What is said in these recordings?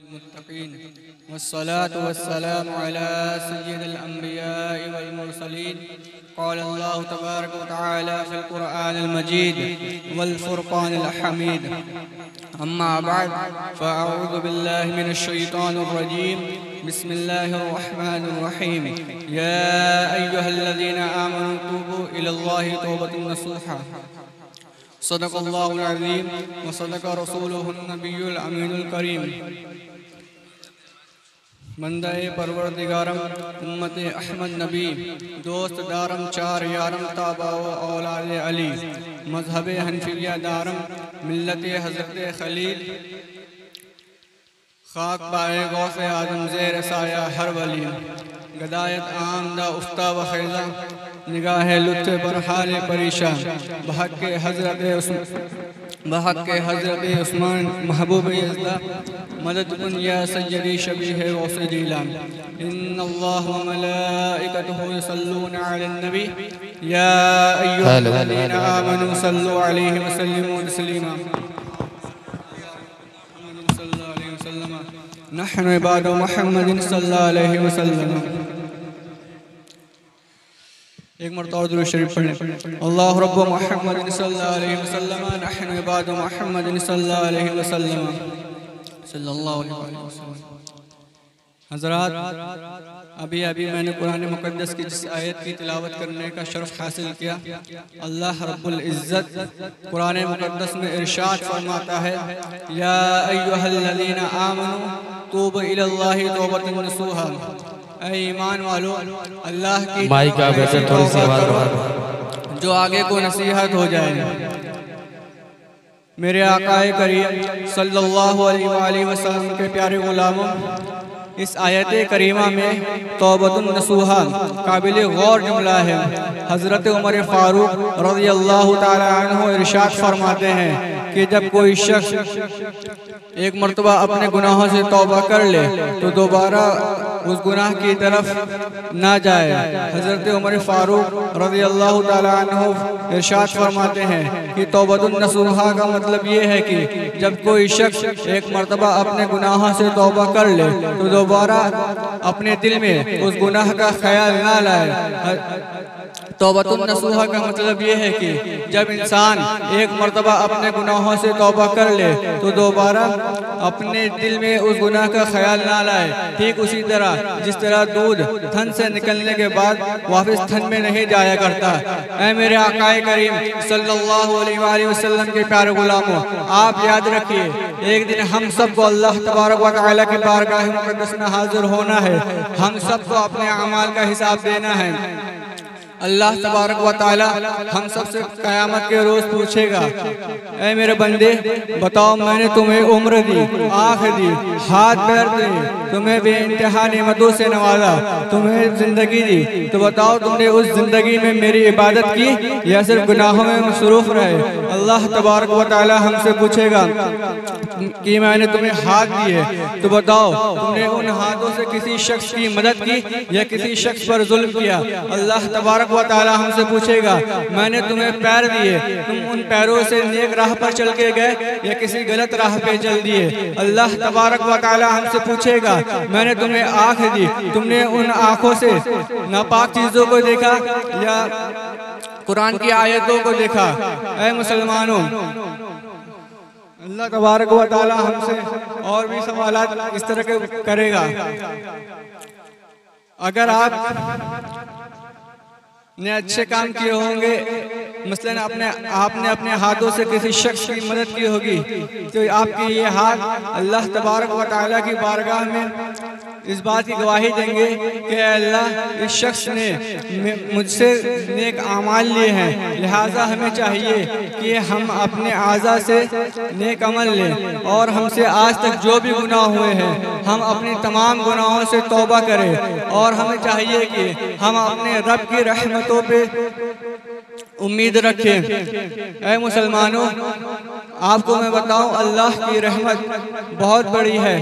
मुत्तकीन वस्सलातु वस्सलामु अला सय्यिदिल अंबियाइ वल मुरसलीन क़ाल अल्लाहु तबारक व तआला फ़िल क़ुरआनिल मजीद वल फ़ुरक़ानिल हमीद अम्मा बअद फ़अऊज़ु बिल्लाहि मिनश शैतानिर रजीम बिस्मिल्लाहिर रहमानिर रहीम या अय्युहल्लज़ीना आमनू तूबू इलल्लाहि तौबतन नसूहा सदक़ल्लाहुल अज़ीम व सदक़ रसूलुहुन नबियुल अमीनुल करीम। बंदे परवरदिगारम उम्मत अहमद नबी दोस्त दारम चार यारम ताबा व औलाद अली मजहब हनफिया दारम मिल्लत हज़रत खलील खाक पाए गौफ़ आदम ज़ेर साया हर वली गदायत आमदा उफ्ता व ख़ैज़ा निगाह लुत्फ़ पर हाल परेशान बहक के हज़रत उस्मान महबूब यज़दा मदद कुन या सय्यदी शबीह गौस जीलान इन्नल्लाह व मलाइकतुहु युसल्लूना अलन नबी या अय्युहल्लज़ीना आमनू सल्लु अलैहि व सल्लिमू तस्लीमा नहनु इबादु मुहम्मदिन सल्लल्लाहु अलैहि वसल्लम। एक मरतबा और दुरूद शरीफ पढ़ें। अल्लाहु रब्बु मुहम्मदिन सल्लल्लाहु अलैहि वसल्लम नहनु इबादु मुहम्मदिन सल्लल्लाहु अलैहि वसल्लम सल्लल्लाहु अलैहि वसल्लम। हज़रात, अभी मैंने कुरान मुक़द्दस की जिस आयत की तिलावत करने का शर्फ हासिल किया, अल्लाह रब्बुल इज़्ज़त कुरान मुक़द्दस में इरशाद फरमाता है या अय्युहल्लज़ीना आमनू तूबू इलल्लाहि तौबतन नसूहा। ऐ ईमान वालो, अल्लाह की तौबा करो जो आगे को नसीहत हो जाए। मेरे आकाए करीम सल्लल्लाहु अलैहि वसल्लम के प्यारे गुलामों, इस आयत करीमा में तौबतुन नसूहा काबिल गौर जुमला है। हज़रत उमर फ़ारूक रज़ियल्लाहु ताला अन्हु इरशाद फरमाते हैं कि जब कोई शख्स एक मरतबा अपने गुनाहों से तौबा कर ले तो दोबारा उस गुनाह की तरफ ना जाए। हज़रत उमर फ़ारूक रज़ियल्लाहु ताला अन्हु इरशाद फरमाते हैं कि तौबतुन नसूहा का मतलब ये है कि जब कोई शख्स एक मरतबा अपने गुनाहों से तौबा कर ले तो दोबारा अपने दिल में उस गुनाह का ख्याल ना लाए। तौबतुन नसूहा का मतलब ये है कि जब इंसान एक मरतबा अपने गुनाहों से तौबा कर ले तो दोबारा अपने दिल में उस गुनाह का ख्याल ना लाए। ठीक उसी तरह जिस तरह दूध थन से निकलने के बाद वापस थन में नहीं जाया करता। ऐ मेरे आकाए करीम सल्लल्लाहु अलैहि वसल्लम के प्यारे गुलामों, आप याद रखिए एक दिन हम सबको अल्लाह तबारक व तआला की बारगाह मुक़द्दस में हाजिर होना है। हम सबको अपने अमाल का हिसाब देना है। अल्लाह तबारक व तआला हम सबसे क़यामत के रोज़ पूछेगा, ऐ मेरे बंदे बताओ, मैंने तुम्हें उम्र दी, आँख दी, हाथ पैर दिए, तुम्हें बेइंतहा नेमतों से नवाजा, तुम्हें ज़िंदगी दी, तो बताओ तुमने उस ज़िंदगी में मेरी इबादत की या सिर्फ गुनाहों में मसरूफ़ रहे। अल्लाह तबारक व तआला हमसे पूछेगा कि मैंने तुम्हें हाथ दिए, तो बताओ तुमने उन हाथों से किसी शख्स की मदद की या किसी शख्स पर जुल्म किया। अल्लाह तबारक व तआला हमसे पूछेगा मैंने तुम्हें पैर दिए, तुम उन पैरों से नेक राह पर चल के गए या किसी गलत राह पे चल दिए। अल्लाह तबारक व तआला हमसे पूछेगा मैंने तुम्हें आँख दी, तुमने उन आँखों से नापाक चीज़ों को देखा या कुरान की आयतों को देखा। ऐ मुसलमानों, अल्लाह तबारक व तआला हमसे और भी सवालात इस तरह के करेगा। अगर आपने अच्छे काम किए होंगे, मसलन आपने अपने हाथों से किसी शख्स की मदद की होगी, तो आपके ये हाथ अल्लाह तबारक व तआला की बारगाह में इस बात की गवाही देंगे कि अल्लाह, इस शख्स ने मुझसे नेक आमाल लिए हैं, लिहाजा हमें चाहिए कि हम अपने आज़ा से नेक अमल लें और हमसे आज तक जो भी गुनाह हुए हैं हम अपने तमाम गुनाहों से तौबा करें और हमें चाहिए कि हम अपने रब की रहमतों पे उम्मीद रखें। ऐ मुसलमानों, आपको मैं बताऊं अल्लाह की रहमत बहुत बड़ी है।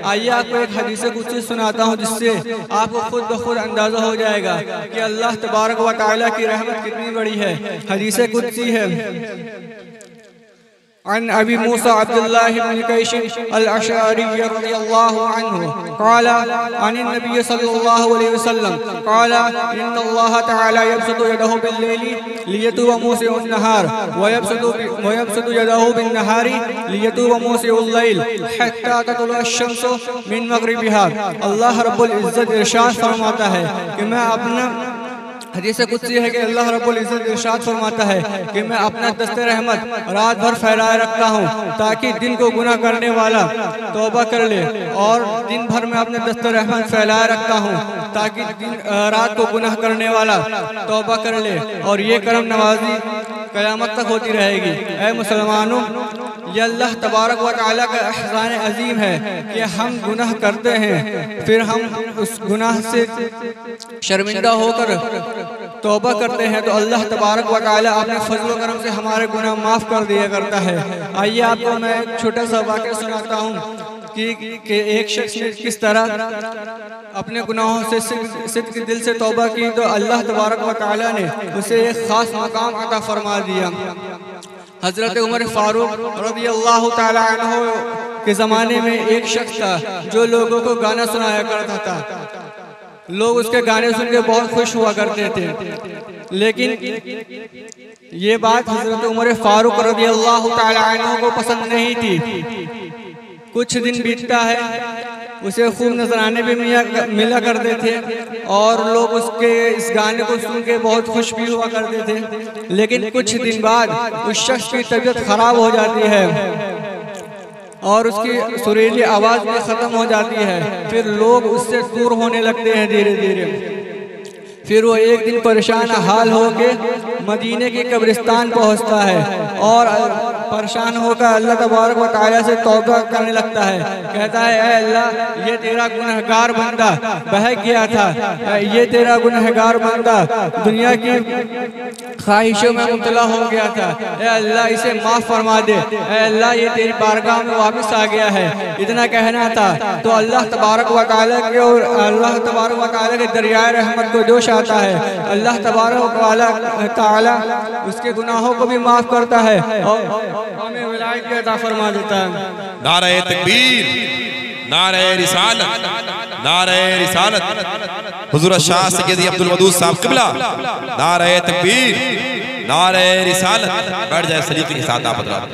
आइए आपको एक हदीस कुदसी सुनाता हूं जिससे आपको खुद ब खुद अंदाजा हो जाएगा कि अल्लाह तबारक व तआला की रहमत कितनी बड़ी है। हदीस कुदसी है, अन अबी मूसा अब्दुल्लाह इब्न कैश अल-अशअरी रज़ियल्लाहु अन्हु क़ाल अन नबी सल्लल्लाहु अलैहि वसल्लम क़ाल इन्नल्लाह तआला यबसुतु यदहु बिल-लैलि लियतूब मूसिउन नहार व यबसुतु यदहु बिन-नहारी लियतूब मूसिउल लैल हत्ता ततलुअ अश-शम्सु मिन मग़रिबिहा। अल्लाह रब्बुल इज़्ज़त इरशाद फरमाता है कि मैं अपना हदीस कुदसी है कि अल्लाह रब्बुल इज़्ज़त इरशाद फरमाता है कि मैं अपना दस्ते रहमत रात भर फैलाए रखता हूँ ताकि दिन को गुनाह करने वाला तौबा कर ले, और दिन भर में अपने दस्ते रहमत फैलाए रखता हूँ ताकि रात को गुनाह करने वाला तौबा कर ले, और ये करम नवाजी क़यामत तक होती रहेगी। ऐ मुसलमानों, ये अल्लाह तबारक व तआला का एहसान अजीम है कि हम गुनाह करते हैं, फिर हम उस गुनाह से शर्मिंदा होकर तौबा करते हैं तो अल्लाह तबारक व तआला अपने फजल व करम से हमारे गुनाह माफ़ कर दिया करता है। आइए आपको मैं एक छोटा सा वाक़या सुनाता हूँ कि एक शख्स ने किस तरह अपने गुनाहों से सिद्क़ दिल से तौबा की तो अल्लाह तबारक व तआला ने उसे एक ख़ास मकाम अता फरमा दिया। हज़रत उमर फ़ारूक रज़ियल्लाहु तआला अन्हु के ज़माने में एक शख्स था जो लोगों को गाना सुनाया करता था। लोग उसके गाने सुन के बहुत खुश हुआ करते थे, लेकिन ये बात हज़रत उमर फ़ारूक रज़ियल्लाहु तआला अन्हु को पसंद नहीं थी। कुछ दिन बीतता है, उसे खूब नजराने भी मिला करते थे और लोग उसके इस गाने को सुन के बहुत खुश भी हुआ करते थे, लेकिन कुछ दिन बाद उस शख्स की तबीयत खराब हो जाती है और उसकी सुरीली आवाज़ भी ख़त्म हो जाती है। फिर लोग उससे दूर होने लगते हैं धीरे धीरे। फिर वो एक दिन परेशान हाल होके मदीने के कब्रिस्तान पहुंचता है और परेशान होकर अल्लाह तबारक व तआला से तौबा करने लगता है। कहता है, ऐ अल्लाह, ये तेरा गुनहगार बंदा बहक गया था, ये तेरा गुनहगार बंदा दुनिया की ख्वाहिशों में मुब्तला हो गया था, ऐ अल्लाह इसे माफ़ फरमा दे, ऐ अल्लाह ये तेरी बारगाह में वापस आ गया है। इतना कहना था तो अल्लाह तबारक व तआला के और अल्लाह तबारक व तआला के दरियाए रहमत को जोश आता है। अल्लाह तबारक व तआला उसके गुनाहों को भी माफ़ करता है और हमें विलायत की अता फरमा देता है। नारे तकबीर, नारे रिसालत, नारे रिसालत। हुजूर शाह सैयदी अब्दुल वदूद साहब क़िबला, नारे तकबीर, नारे रिसालत। बैठ जाए सलीके के साथ आप हज़रात।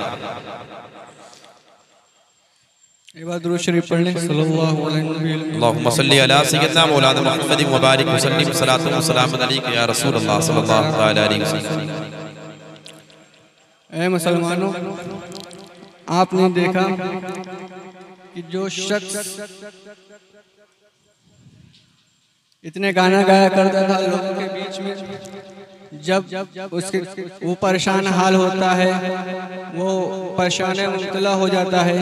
एक बार दुरूद शरीफ पढ़ लें। सल्लल्लाहु अलैहि वसल्लम। अल्लाहुम्मा सल्ली अला सय्यिदना मौलाना मुहम्मद व बारिक व सल्लिम सलातन व सलामुन अलैका या रसूल अल्लाह सल्लल्लाहु तआला अलैहि वसल्लम। ऐ मुसलमानों, आपने देखा कि जो शख्स इतने गाना गाया करता था लोगों के बीच में, जब उसके वो परेशान हाल होता है, वो परेशान मुब्तला हो जाता है,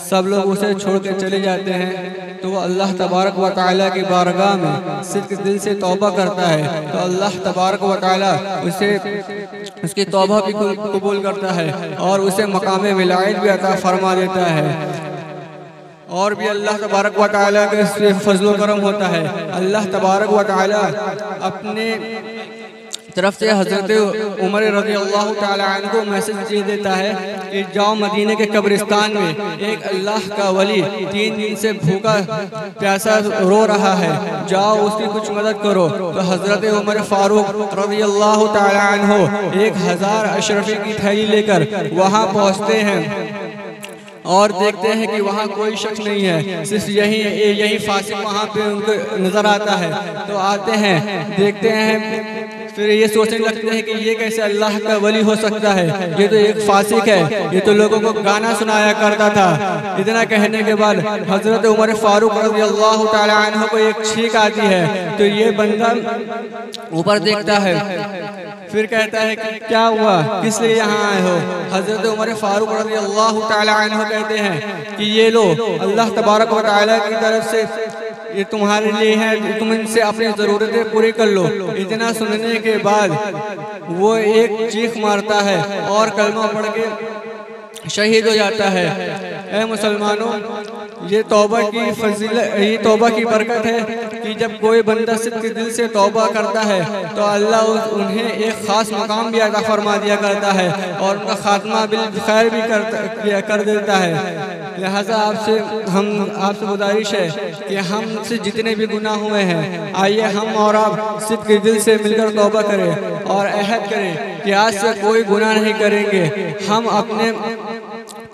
सब लोग उसे छोड़ के चले जाते हैं, तो वो अल्लाह तबारक व तआला की बारगाह में सिद्क़ दिल से तौबा करता है तो अल्लाह तबारक व तआला उसे उसकी तौबा भी कबूल करता है और उसे मकाम विलायत भी अता फरमा देता है। और भी अल्लाह तबारक व तआला के फजल व करम होता है। अल्लाह तबारक व तआला अपने तरफ से हज़रत उमर रज़ियल्लाहु तआला अन्हु को मैसेज दे देता है कि जाओ मदीने के कब्रिस्तान में एक अल्लाह का वली 3 दिन से भूखा प्यासा रो रहा है, जाओ उसकी कुछ मदद करो। तो हज़रत उमर फ़ारूक रज़ियल्लाहु तआला अन्हु 1000 अशरफी की थैली लेकर वहाँ पहुँचते हैं और देखते हैं कि वहाँ कोई शख्स नहीं है, सिर्फ यही फासिक वहाँ पे उनको नज़र आता है। तो आते हैं, देखते हैं, फिर ये सोचने लगते हैं कि ये कैसे अल्लाह का वली हो सकता है, ये तो एक फासिक है, ये तो लोगों को गाना सुनाया करता था। इतना कहने के बाद हज़रत उमर फ़ारूक रज़ियल्लाहु तआला अन्हु को एक छींक आती है, तो ये बंदा ऊपर देखता है, फिर कहता है कि क्या हुआ, किस लिए यहाँ आए हो। हज़रत उमर फ़ारूक रज़ियल्लाहु तआला अन्हु कहते हैं कि ये लो अल्लाह तबारक व तआला की तरफ से ये तुम्हारे लिए है, तुम इनसे अपनी ज़रूरतें पूरी कर लो। इतना सुनने के बाद वो एक चीख मारता है और कलमा पढ़ के शहीद हो जाता है। ऐ मुसलमानों, ये तौबा की फजीलत, ये तौबा की बरकत है कि जब कोई बंदा सिद्ध दिल से तौबा करता है तो अल्लाह उन्हें एक ख़ास मकाम भी अता फरमा दिया करता है और उनका खात्मा बिल खैर भी कर देता है। लिहाजा आपसे गुजारिश है कि हमसे जितने भी गुनाह हुए हैं, आइए हम और आप सिद्ध दिल से मिलकर तौबा करें और अहद करें कि आज से कोई गुनाह नहीं करेंगे। हम अपने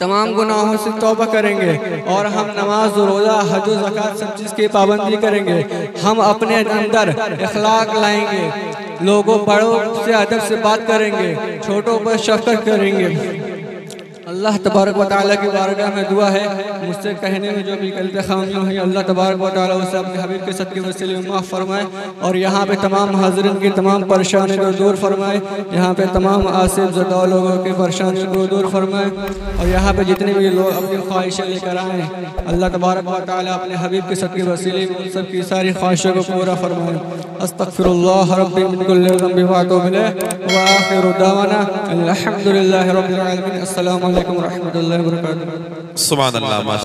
तमाम गुनाहों से तौबा करेंगे और हम नमाज, रोज़ा, हज, ज़कात सब चीज़ की पाबंदी करेंगे। हम अपने अंदर इखलाक लाएंगे, लोगों बड़ों से अदब से बात करेंगे, छोटों पर शफ़क़त करेंगे। अल्लाह तबारक व तआला की बारगाह में दुआ है, मुझसे कहने में जो भी गलती खामियाँ हुई अल्लाह तबारक व तआला उसे अपने हबीब के सदक़े वसीले में माफ़ फरमाए और यहाँ पे तमाम हाज़रीन की तमाम परेशानी को दूर फरमाए। यहाँ पे तमाम आसिफ ज़दा लोगों की परेशानी को दूर फरमाए और यहाँ पे जितने भी लोग अपनी ख्वाहिशें लेकर आएँ, अल्लाह तबारक व तआला अपने हबीब के सदक़े वसीले में उन सब की सारी ख्वाहिशों को पूरा फरमाए। अस्तग़फिरुल्लाह रब्बी मिन कुल्लि ज़ंबिन व अतूबु इलैह व आखिरु दावाना अल्हम्दुलिल्लाहि रब्बिल आलमीन। अस्सलामु अलैकुम व रहमतुल्लाहि व बरकातुहू। सुभान अल्लाह।